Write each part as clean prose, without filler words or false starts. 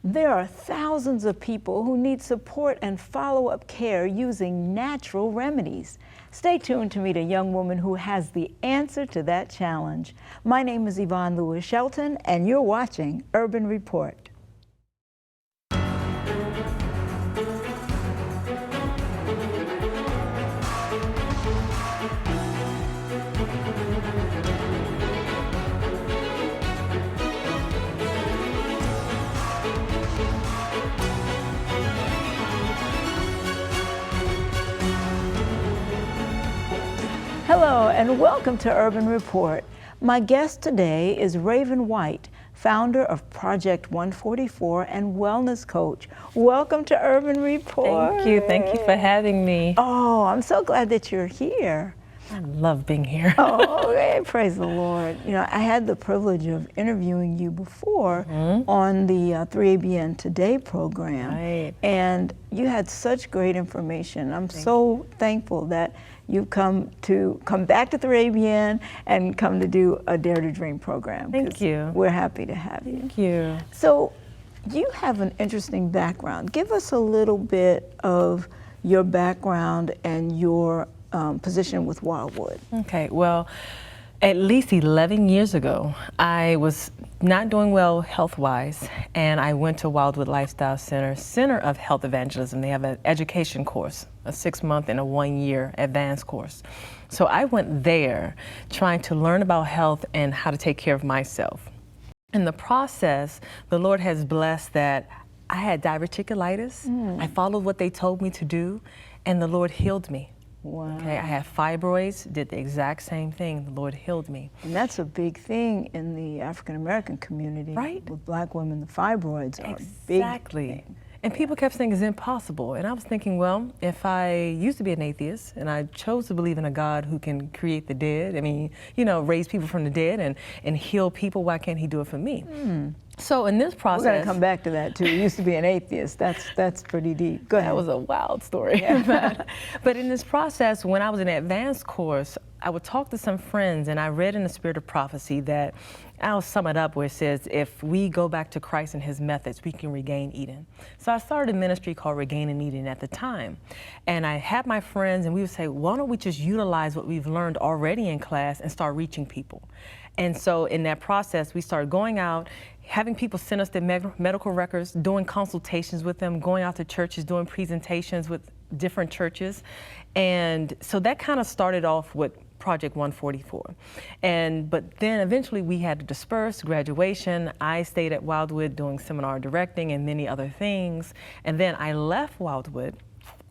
There are thousands of people who need support and follow-up care using natural remedies. Stay tuned to meet a young woman who has the answer to that challenge. My name is Yvonne Lewis Shelton, and you're watching Urban Report. Hello and welcome to Urban Report. My guest today is Raven White, founder of Project 144 and wellness coach. Welcome to Urban Report. Thank you for having me. Oh, I'm so glad that you're here. I love being here. Oh, okay. Praise the Lord. You know, I had the privilege of interviewing you before on the 3ABN Today program. Right. And you had such great information. I'm so thankful that you've come back to 3ABN and come to do a Dare to Dream program. Thank you. We're happy to have you. Thank you. So you have an interesting background. Give us a little bit of your background and your position with Wildwood. Okay, well, at least 11 years ago, I was not doing well health-wise, and I went to Wildwood Lifestyle Center of Health Evangelism. They have an education course, a 6-month and a 1-year advanced course. So I went there trying to learn about health and how to take care of myself. In the process, the Lord has blessed that I had diverticulitis. I followed what they told me to do, and the Lord healed me. Wow. Okay, I had fibroids, did the exact same thing. The Lord healed me. And that's a big thing in the African American community. Right. With black women, the fibroids are a big thing. And people kept saying it's impossible. And I was thinking, well, if I used to be an atheist and I chose to believe in a God who can create the dead, I mean, you know, raise people from the dead and heal people, why can't he do it for me? So in this process, we're going to come back to that too. You used to be an atheist. That's pretty deep. Go ahead. That was a wild story. But in this process, when I was in an advanced course, I would talk to some friends, and I read in the Spirit of Prophecy that, I'll sum it up where it says, if we go back to Christ and his methods, we can regain Eden. So I started a ministry called Regaining Eden at the time. And I had my friends, and we would say, why don't we just utilize what we've learned already in class and start reaching people? And so in that process, we started going out, having people send us their medical records, doing consultations with them, going out to churches, doing presentations with different churches. And so that kind of started off with Project 144. But then eventually we had to disperse, graduation. I stayed at Wildwood doing seminar directing and many other things. And then I left Wildwood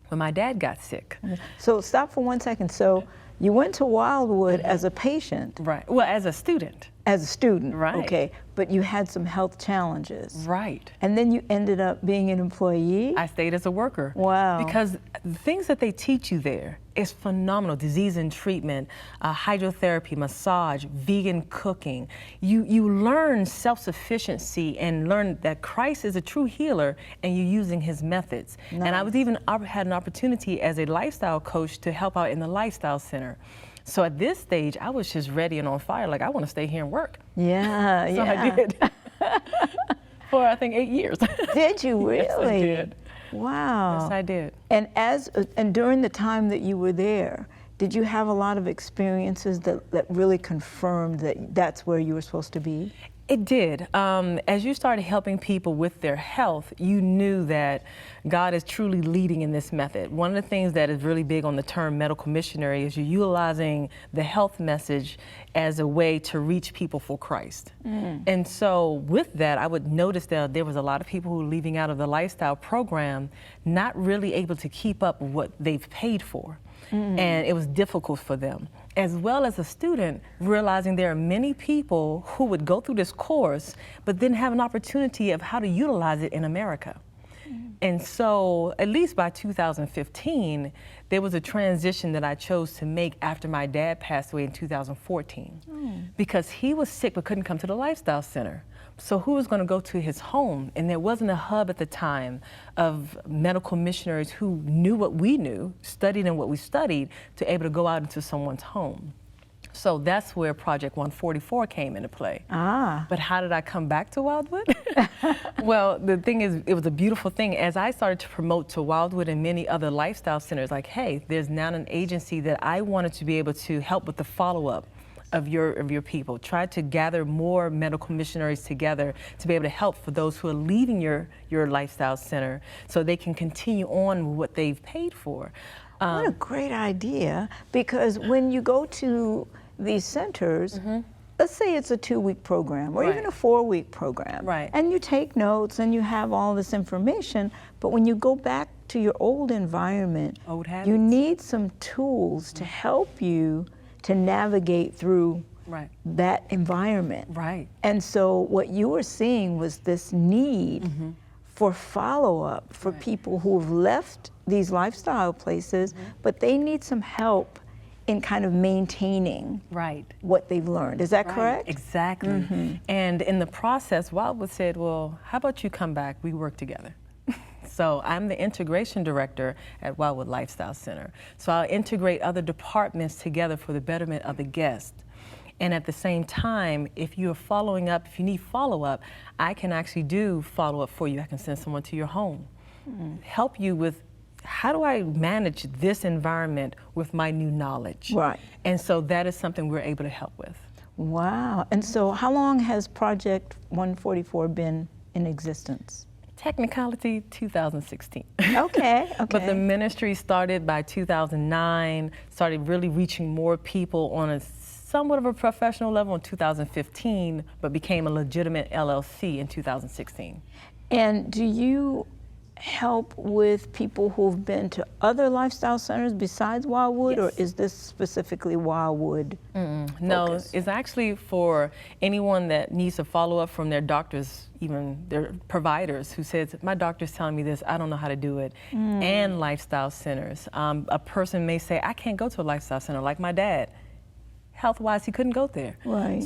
when my dad got sick. So stop for 1 second. So you went to Wildwood as a patient. Right, well, as a student. As a student, right. Okay, but you had some health challenges. Right. And then you ended up being an employee? I stayed as a worker. Wow. Because the things that they teach you there is phenomenal. Disease and treatment, hydrotherapy, massage, vegan cooking. You learn self-sufficiency and learn that Christ is a true healer and you're using his methods. Nice. And I had an opportunity as a lifestyle coach to help out in the Lifestyle Center. So at this stage, I was just ready and on fire, like I want to stay here and work. Yeah, so I did. For I think 8 years. Did you really? Yes, I did. Wow. Yes, I did. And during the time that you were there, did you have a lot of experiences that really confirmed that that's where you were supposed to be? It did. As you started helping people with their health, you knew that God is truly leading in this method. One of the things that is really big on the term medical missionary is you're utilizing the health message as a way to reach people for Christ. And so with that, I would notice that there was a lot of people who were leaving out of the lifestyle program, not really able to keep up with what they've paid for. And it was difficult for them. As well as a student, realizing there are many people who would go through this course, but then have an opportunity of how to utilize it in America. And so, at least by 2015, there was a transition that I chose to make after my dad passed away in 2014. Because he was sick but couldn't come to the Lifestyle Center. So who was going to go to his home? And there wasn't a hub at the time of medical missionaries who knew what we knew, studied in what we studied, to able to go out into someone's home. So that's where Project 144 came into play. But how did I come back to Wildwood? Well, the thing is, it was a beautiful thing. As I started to promote to Wildwood and many other lifestyle centers, like, hey, there's now an agency that I wanted to be able to help with the follow-up of your people. Try to gather more medical missionaries together to be able to help for those who are leaving your lifestyle center so they can continue on with what they've paid for. What a great idea, because when you go to these centers, let's say it's a 2-week program or even a 4-week program, and you take notes and you have all this information, but when you go back to your old environment, you need some tools to help you to navigate through that environment. And so what you were seeing was this need for follow-up for people who have left these lifestyle places, but they need some help in kind of maintaining what they've learned. Is that correct? Exactly. And in the process, Wildwood said, well, how about you come back, we work together. So I'm the integration director at Wildwood Lifestyle Center. So I'll integrate other departments together for the betterment of the guest. And at the same time, if you're following up, if you need follow-up, I can actually do follow-up for you. I can send someone to your home, help you with how do I manage this environment with my new knowledge? And so that is something we're able to help with. Wow. And so how long has Project 144 been in existence? Technicality, 2016. Okay. But the ministry started by 2009, started really reaching more people on a somewhat of a professional level in 2015, but became a legitimate LLC in 2016. And do you help with people who've been to other lifestyle centers besides Wildwood, or is this specifically Wildwood? No, it's actually for anyone that needs to follow up from their doctors, even their providers, who says, my doctor's telling me this, I don't know how to do it, and lifestyle centers. A person may say, I can't go to a lifestyle center, like my dad. Health-wise, he couldn't go there.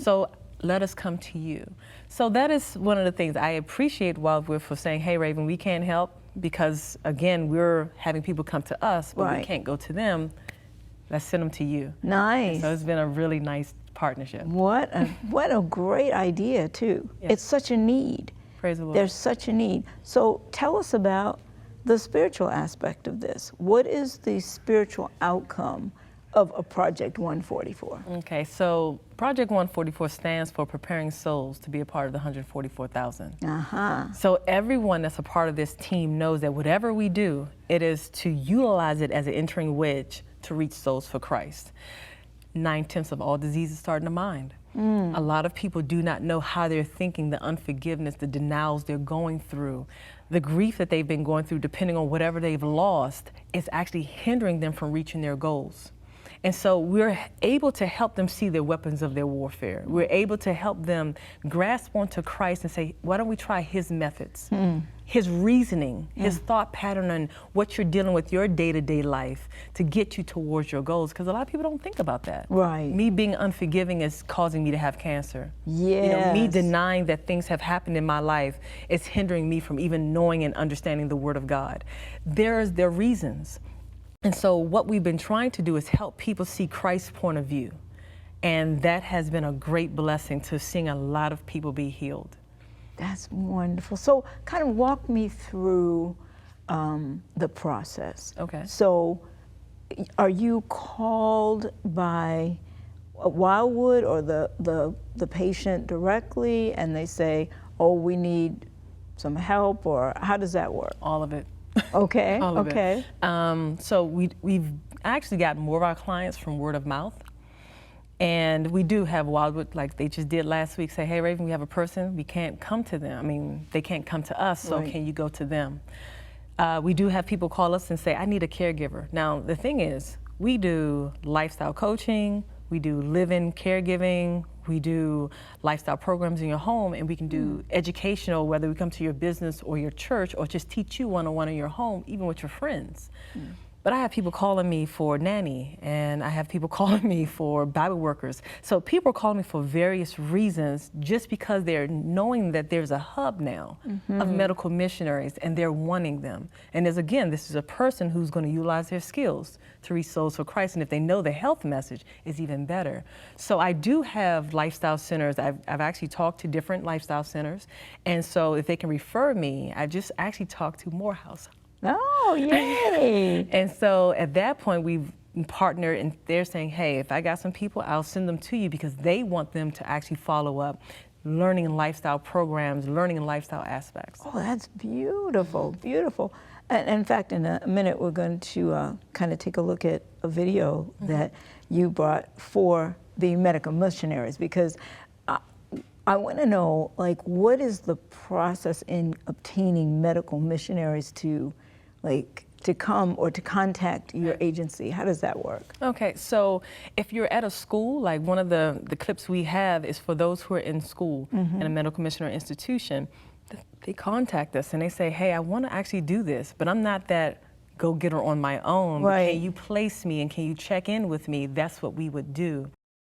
So let us come to you. So that is one of the things I appreciate Wildwood for saying, hey, Raven, we can't help because, again, we're having people come to us, but we can't go to them. Let's send them to you. Nice. So it's been a really nice partnership. What a great idea, too. It's such a need. Praise the Lord. There's such a need. So tell us about the spiritual aspect of this. What is the spiritual outcome of a Project 144? Okay, so Project 144 stands for Preparing Souls to be a part of the 144,000. So everyone that's a part of this team knows that whatever we do, it is to utilize it as an entering wedge to reach souls for Christ. 9/10 of all diseases start in the mind. A lot of people do not know how they're thinking, the unforgiveness, the denials they're going through, the grief that they've been going through, depending on whatever they've lost, is actually hindering them from reaching their goals. And so we're able to help them see the weapons of their warfare. We're able to help them grasp onto Christ and say, why don't we try his methods, his reasoning, his thought pattern, and what you're dealing with your day-to-day life to get you towards your goals. Because a lot of people don't think about that. Me being unforgiving is causing me to have cancer. You know, me denying that things have happened in my life is hindering me from even knowing and understanding the Word of God. There are reasons. And so what we've been trying to do is help people see Christ's point of view. And that has been a great blessing to seeing a lot of people be healed. That's wonderful. So kind of walk me through the process. So are you called by Wildwood or the patient directly and they say, oh, we need some help, or how does that work? All of it. Okay. All of it. So we've actually got more of our clients from word of mouth. And we do have Wildwood, like they just did last week, say, hey, Raven, we have a person, we can't come to them. I mean, they can't come to us, so can you go to them? We do have people call us and say, I need a caregiver. Now, the thing is, we do lifestyle coaching, we do live-in caregiving, we do lifestyle programs in your home, and we can do educational, whether we come to your business or your church, or just teach you one-on-one in your home, even with your friends. But I have people calling me for nanny, and I have people calling me for Bible workers. So people are calling me for various reasons just because they're knowing that there's a hub now of medical missionaries, and they're wanting them. And as again, this is a person who's going to utilize their skills to reach souls for Christ. And if they know the health message, is even better. So I do have lifestyle centers. I've actually talked to different lifestyle centers. And so if they can refer me, I just actually talked to Morehouse. Oh, yay! And so at that point, we've partnered, and they're saying, hey, if I got some people, I'll send them to you, because they want them to actually follow up learning and lifestyle programs, learning and lifestyle aspects. Oh, that's beautiful, beautiful. And in fact, in a minute, we're going to kind of take a look at a video that you brought for the medical missionaries, because I want to know, like, what is the process in obtaining medical missionaries to come or to contact your agency? How does that work? Okay, so if you're at a school, like one of the clips we have is for those who are in school in a medical missionary institution, they contact us and they say, hey, I want to actually do this, but I'm not that go-getter on my own. Right. Can you place me and can you check in with me? That's what we would do.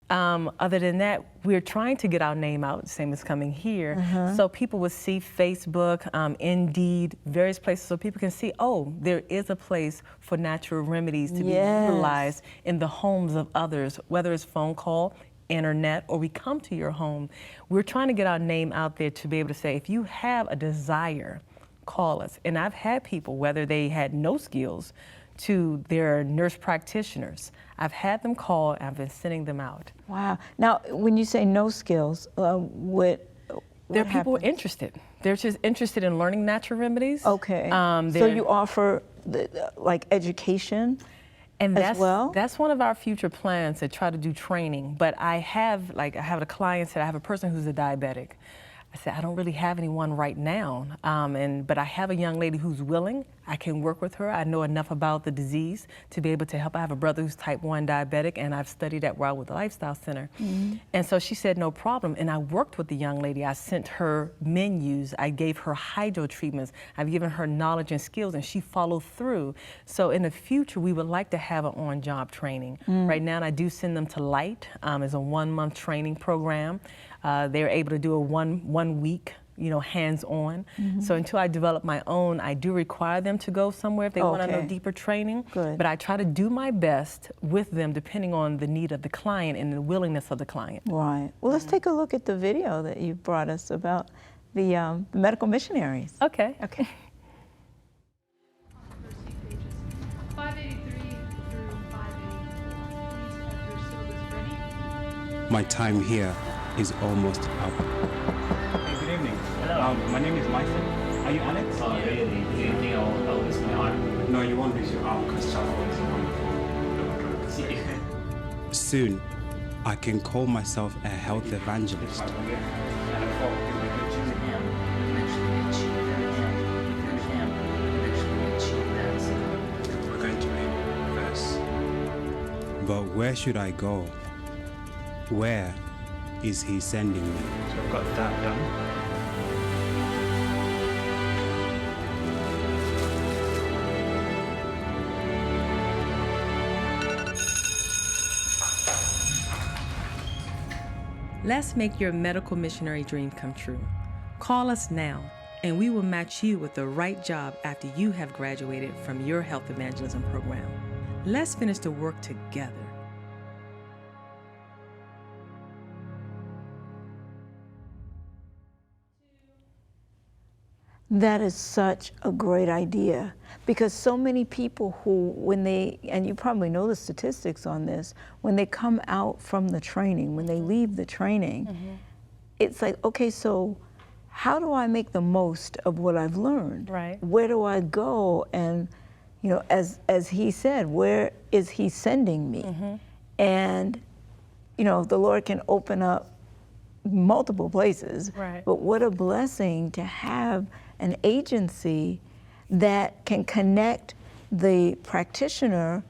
Other than that, we're trying to get our name out, same as coming here. So people would see Facebook, Indeed, various places, so people can see, oh, there is a place for natural remedies to be utilized in the homes of others, whether it's phone call, internet, or we come to your home. We're trying to get our name out there to be able to say, if you have a desire, call us. And I've had people, whether they had no skills, to their nurse practitioners. I've had them call, and I've been sending them out. Wow. Now, when you say no skills, what there are people happens? Interested. They're just interested in learning natural remedies. Okay. So you offer like education and as well? That's one of our future plans, to try to do training. But I have a client said, I have a person who's a diabetic. I said, I don't really have anyone right now, but I have a young lady who's willing. I can work with her. I know enough about the disease to be able to help. I have a brother who's type 1 diabetic, and I've studied that while with the Lifestyle Center. And so she said, no problem. And I worked with the young lady. I sent her menus. I gave her hydro treatments. I've given her knowledge and skills, and she followed through. So in the future, we would like to have an on-job training. Right now, I do send them to Light as a 1-month training program. They're able to do a one week, hands-on. So until I develop my own, I do require them to go somewhere if they want to know deeper training. Good. But I try to do my best with them depending on the need of the client and the willingness of the client. Right. Well, let's take a look at the video that you brought us about the medical missionaries. Okay. Okay. 583 through 584. Please have your syllabus ready. My time here is almost up. Hey, good evening. Hello. My name is Michael. Are you Alex? Oh, really? Do you think I'll lose my arm? No, you won't lose your arm because Chapel is one. Soon, I can call myself a health evangelist. We're going to read verse. But where should I go? Where is he sending me? So I've got that done. Let's make your medical missionary dream come true. Call us now, and we will match you with the right job after you have graduated from your health evangelism program. Let's finish the work together. That is such a great idea, because so many people who, when they, and you probably know the statistics on this, when they come out from the training, when they leave the training, it's like, okay, so how do I make the most of what I've learned? Right. Where do I go? And, as he said, where is he sending me? And, the Lord can open up multiple places. Right. But what a blessing to have an agency that can connect the practitioner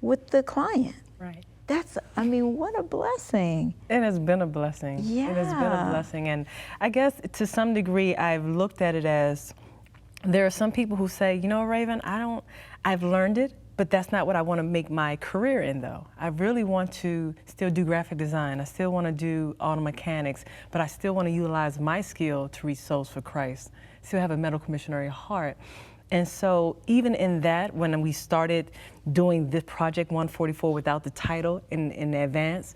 with the client. Right. What a blessing. It has been a blessing. Yeah. It has been a blessing. And I guess to some degree, I've looked at it as there are some people who say, Raven, I've learned it, But that's not what I want to make my career in, though. I really want to still do graphic design. I still want to do auto mechanics, but I still want to utilize my skill to reach souls for Christ. Still have a medical missionary heart. And so even in that, when we started doing this Project 144 without the title in advance,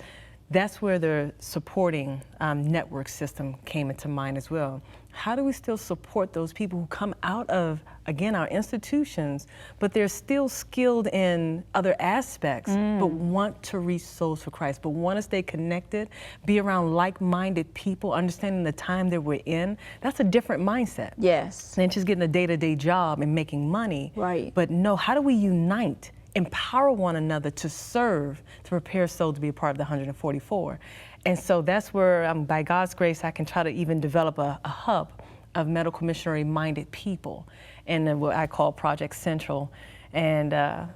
that's where the supporting network system came into mind as well. How do we still support those people who come out of, again, our institutions, but they're still skilled in other aspects, but want to reach souls for Christ, but want to stay connected, be around like-minded people, understanding the time that we're in? That's a different mindset. Yes. Than just getting a day-to-day job and making money. Right. But no, how do we unite, empower one another to serve, to prepare souls to be a part of the 144? And so that's where, by God's grace, I can try to even develop a hub of medical missionary-minded people, and what I call Project Central. And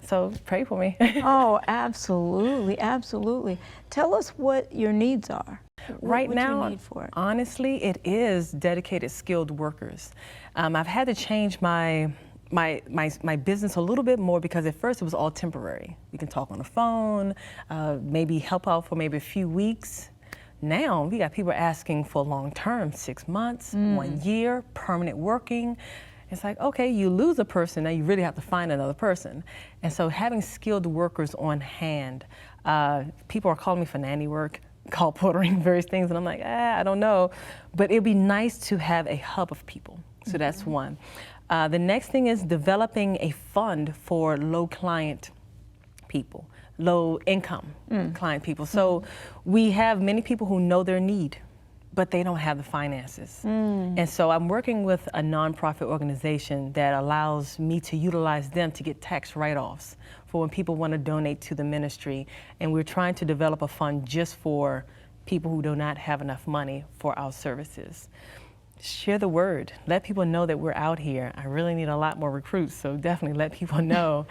so pray for me. Oh, absolutely, absolutely. Tell us what your needs are. Right what now, you need for it. honestly, it is dedicated skilled workers. I've had to change my business a little bit more, because at first it was all temporary. You can talk on the phone, maybe help out for maybe a few weeks. Now we got people asking for long term, 6 months, 1 year, permanent working. It's like, okay, you lose a person, now you really have to find another person. And so having skilled workers on hand, people are calling me for nanny work, call portering, various things, and I'm like, I don't know. But it'd be nice to have a hub of people. So that's one. The next thing is developing a fund for low client people, low income client people. So we have many people who know their need, but they don't have the finances. And so I'm working with a nonprofit organization that allows me to utilize them to get tax write-offs for when people want to donate to the ministry. And we're trying to develop a fund just for people who do not have enough money for our services. Share the word. Let people know that we're out here. I really need a lot more recruits, so definitely let people know.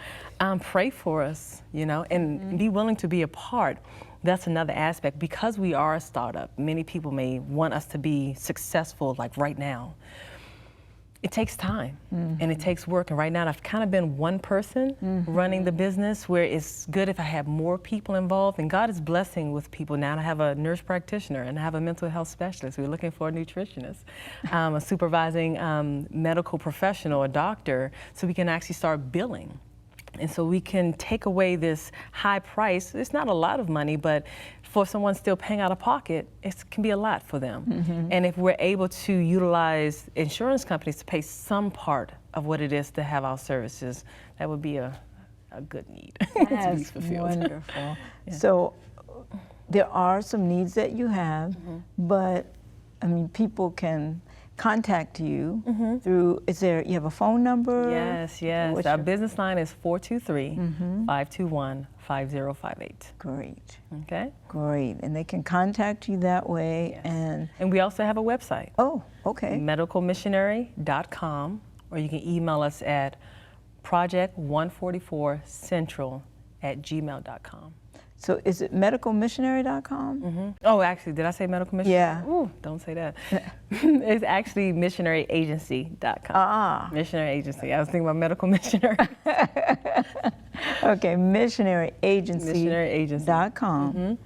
Pray for us, you know, and be willing to be a part. That's another aspect. Because we are a startup, many people may want us to be successful like right now. It takes time and it takes work. And right now I've kind of been one person running the business, where it's good if I have more people involved. And God is blessing with people now. I have a nurse practitioner and I have a mental health specialist. We're looking for a nutritionist, a supervising medical professional, a doctor, so we can actually start billing. And so we can take away this high price. It's not a lot of money, but for someone still paying out of pocket, it can be a lot for them. And if we're able to utilize insurance companies to pay some part of what it is to have our services, that would be a good need. That's wonderful. So there are some needs that you have, but I mean, people can contact you through, you have a phone number? Yes, yes. What's Our your business line is 423-521-5058. Great. Okay? Great. And they can contact you that way. Yes. And we also have a website. Oh, okay. medicalmissionary.com, or you can email us at project144central@gmail.com. So is it medicalmissionary.com? Oh, actually, did I say medical missionary? Yeah. Ooh, don't say that. It's actually missionaryagency.com. Ah. Missionary agency. I was thinking about medical missionary. Okay, missionaryagency.com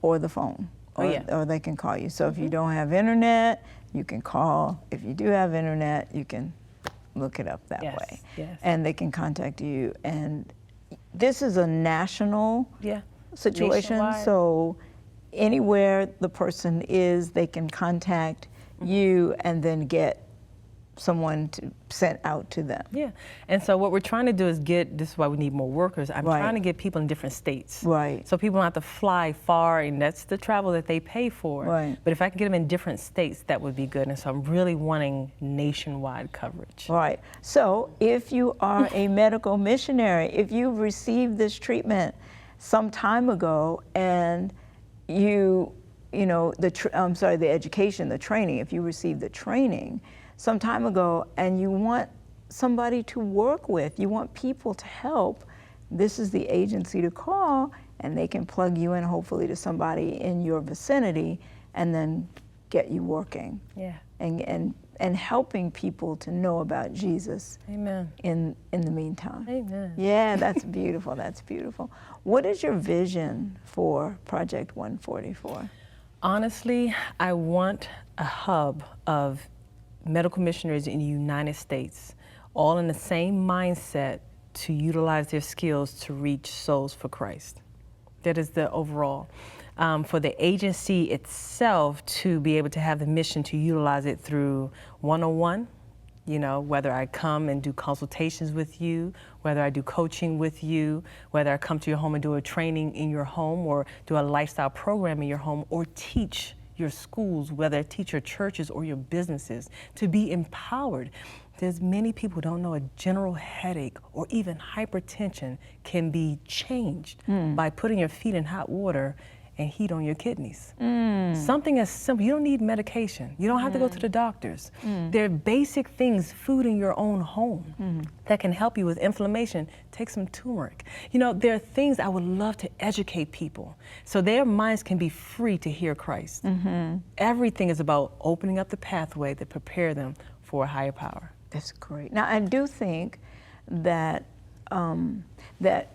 or the phone. Or they can call you. So if you don't have internet, you can call. If you do have internet, you can look it up that way. Yes. And they can contact you. And this is a national situation. Nationwide. So anywhere the person is, they can contact you and then get someone sent out to them. Yeah, and so what we're trying to do is this is why we need more workers. I'm trying to get people in different states. Right. So people don't have to fly far, and that's the travel that they pay for. Right. But if I can get them in different states, that would be good. And so I'm really wanting nationwide coverage. Right. So if you are a medical missionary, if you've received this treatment some time ago and the education, the training, if you received the training some time ago and you want somebody to work with, you want people to help, this is the agency to call, and they can plug you in hopefully to somebody in your vicinity and then get you working. Yeah. And and helping people to know about Jesus. Amen. In the meantime. Amen. Yeah, that's beautiful. That's beautiful. What is your vision for Project 144? Honestly, I want a hub of medical missionaries in the United States, all in the same mindset to utilize their skills to reach souls for Christ. That is the overall. For the agency itself to be able to have the mission to utilize it through one-on-one, you know, whether I come and do consultations with you, whether I do coaching with you, whether I come to your home and do a training in your home or do a lifestyle program in your home or teach your schools, whether I teach your churches or your businesses, to be empowered. There's many people who don't know a general headache or even hypertension can be changed by putting your feet in hot water and heat on your kidneys. Something as simple, you don't need medication. You don't have to go to the doctors. There are basic things, food in your own home that can help you with inflammation. Take some turmeric. You know, there are things I would love to educate people so their minds can be free to hear Christ. Everything is about opening up the pathway to prepare them for a higher power. That's great. Now, I do think that, that,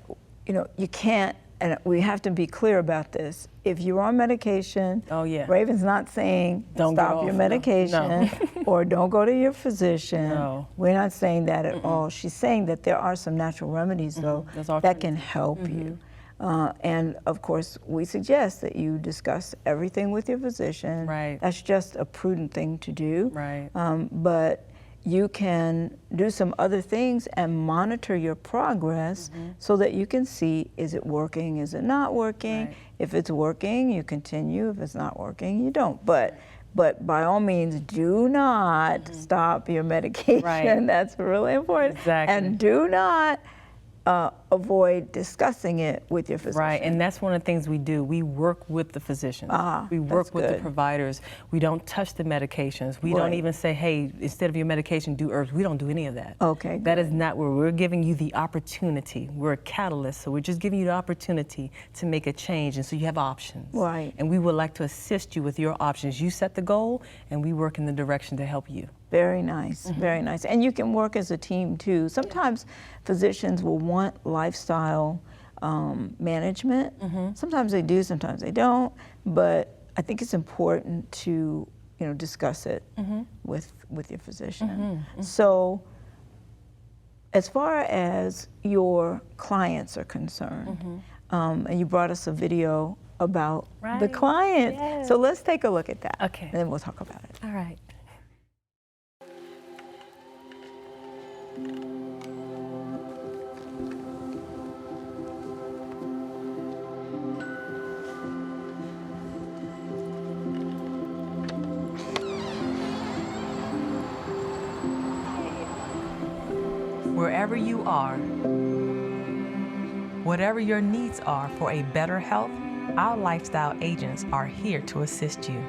you know, you can't, and we have to be clear about this. If you're on medication, Oh, yeah. Raven's not saying Don't get stop off, your no. medication or don't go to your physician. No. We're not saying that at all. She's saying that there are some natural remedies, though, There's that can help you. And of course, we suggest that you discuss everything with your physician. Right. That's just a prudent thing to do. Right. But you can do some other things and monitor your progress so that you can see, is it working, is it not working? Right. If it's working, you continue. If it's not working, you don't. But by all means, do not stop your medication. Right. That's really important. Exactly. And do not avoid discussing it with your physician. Right, and that's one of the things we do. We work with the physicians. We that's work with the good. providers. We don't touch the medications. We don't Right. even say, hey, instead of your medication, do herbs. We don't do any of that. Okay, That is good. not where we're giving you the opportunity. We're a catalyst, so we're just giving you the opportunity to make a change, and so you have options. Right. And we would like to assist you with your options. You set the goal, and we work in the direction to help you. Very nice, very nice. And you can work as a team too. Sometimes physicians will want lifestyle management. Sometimes they do, sometimes they don't. But I think it's important to, you know, discuss it with your physician. So, as far as your clients are concerned, and you brought us a video about the Right. clients. Yes. So let's take a look at that. Okay. And then we'll talk about it. All right. Wherever you are, whatever your needs are for a better health, our lifestyle agents are here to assist you.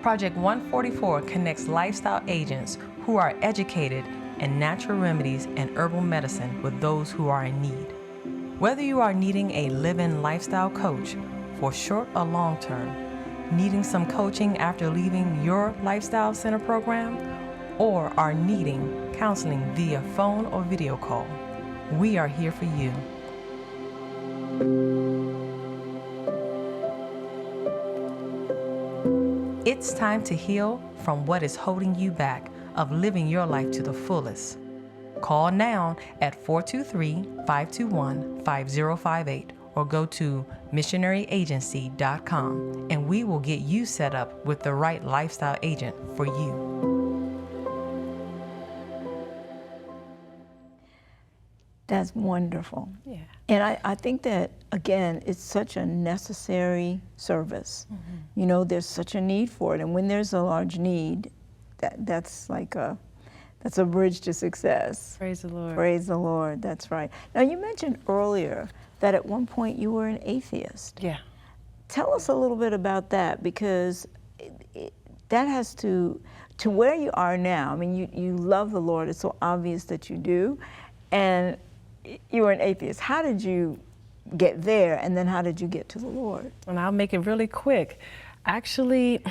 Project 144 connects lifestyle agents who are educated in natural remedies and herbal medicine with those who are in need. Whether you are needing a live-in lifestyle coach for short or long term, needing some coaching after leaving your lifestyle center program, or are needing counseling via phone or video call, we are here for you. It's time to heal from what is holding you back of living your life to the fullest. Call now at 423-521-5058 or go to missionaryagency.com and we will get you set up with the right lifestyle agent for you. That's wonderful. Yeah. And I think that, again, it's such a necessary service. You know, there's such a need for it. And when there's a large need, that's like that's a bridge to success. Praise the Lord. Praise the Lord, that's right. Now, you mentioned earlier that at one point you were an atheist. Yeah. Tell us a little bit about that, because that has to where you are now. I mean, you love the Lord. It's so obvious that you do. And you were an atheist. How did you get there, and then how did you get to the Lord? And I'll make it really quick. Actually,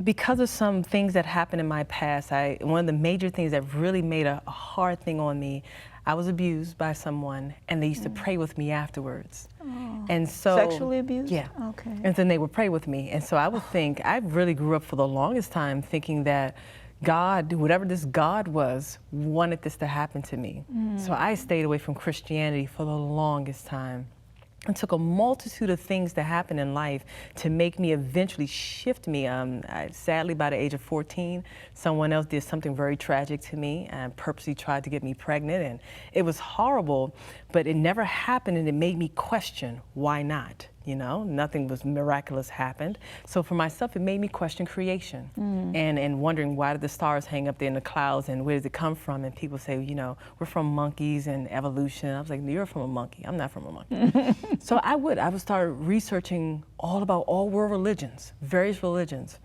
because of some things that happened in my past, one of the major things that really made a hard thing on me, I was abused by someone, and they used to pray with me afterwards. Oh. And so Sexually abused? Yeah. Okay. And then they would pray with me. And so I would think, I really grew up for the longest time thinking that God, whatever this God was, wanted this to happen to me. So I stayed away from Christianity for the longest time. It took a multitude of things to happen in life to make me eventually shift me. Sadly, by the age of 14, someone else did something very tragic to me and purposely tried to get me pregnant. And it was horrible, but it never happened, and it made me question, why not? You know, nothing was miraculous happened. So for myself, it made me question creation and wondering, why did the stars hang up there in the clouds, and where does it come from? And people say, you know, we're from monkeys and evolution. I was like, you're from a monkey. I'm not from a monkey. So I would start researching all about all world religions, various religions.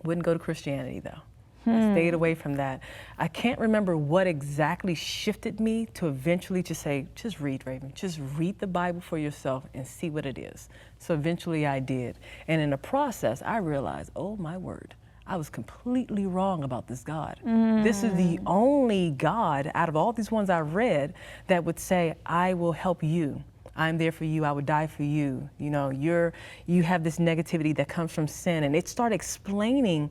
Wouldn't go to Christianity though. I stayed away from that. I can't remember what exactly shifted me to eventually just say, just read, Raven. Just read the Bible for yourself and see what it is. So eventually I did. And in the process, I realized, oh my word, I was completely wrong about this God. This is the only God out of all these ones I read that would say, I will help you. I'm there for you, I would die for you. You know, you have this negativity that comes from sin. And it started explaining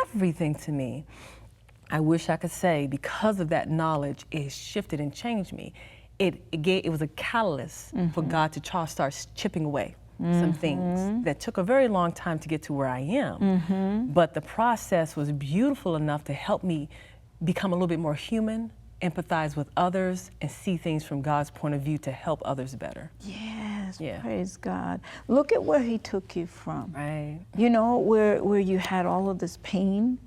everything to me. I wish I could say, because of that knowledge, it shifted and changed me. It was a catalyst for God to start chipping away some things that took a very long time to get to where I am. But the process was beautiful enough to help me become a little bit more human, empathize with others, and see things from God's point of view to help others better. Yes, Yeah. praise God. Look at where he took you from. Right. You know, where you had all of this pain,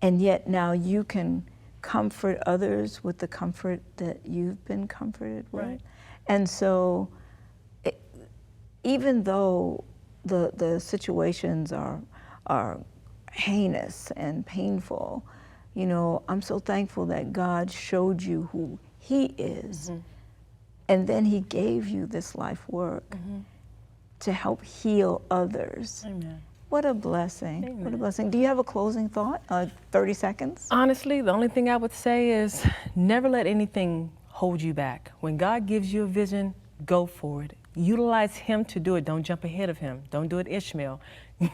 and yet now you can comfort others with the comfort that you've been comforted with. Right. And so, even though the situations are heinous and painful, you know, I'm so thankful that God showed you who he is. And then he gave you this life work to help heal others. Amen. What a blessing. Amen. What a blessing. Do you have a closing thought? 30 seconds? Honestly, the only thing I would say is never let anything hold you back. When God gives you a vision, go for it. Utilize him to do it. Don't jump ahead of him. Don't do it Ishmael.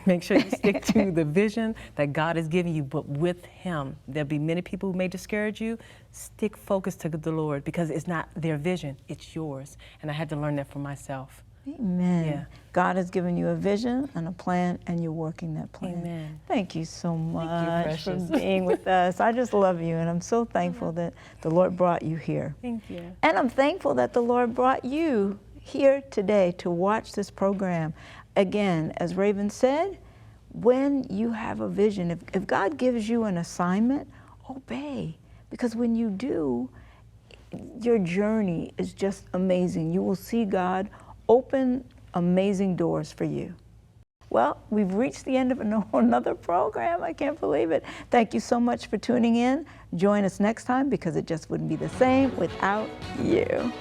Make sure you stick to the vision that God has given you, but with him. There'll be many people who may discourage you. Stick focused to the Lord, because it's not their vision, it's yours. And I had to learn that for myself. Amen. Yeah. God has given you a vision and a plan, and you're working that plan. Amen. Thank you so much for Precious. being with us. I just love you, and I'm so thankful that the Lord brought you here. Thank you. And I'm thankful that the Lord brought you here today to watch this program. Again, as Raven said, when you have a vision, if God gives you an assignment, obey. Because when you do, your journey is just amazing. You will see God open amazing doors for you. Well, we've reached the end of another program. I can't believe it. Thank you so much for tuning in. Join us next time, because it just wouldn't be the same without you.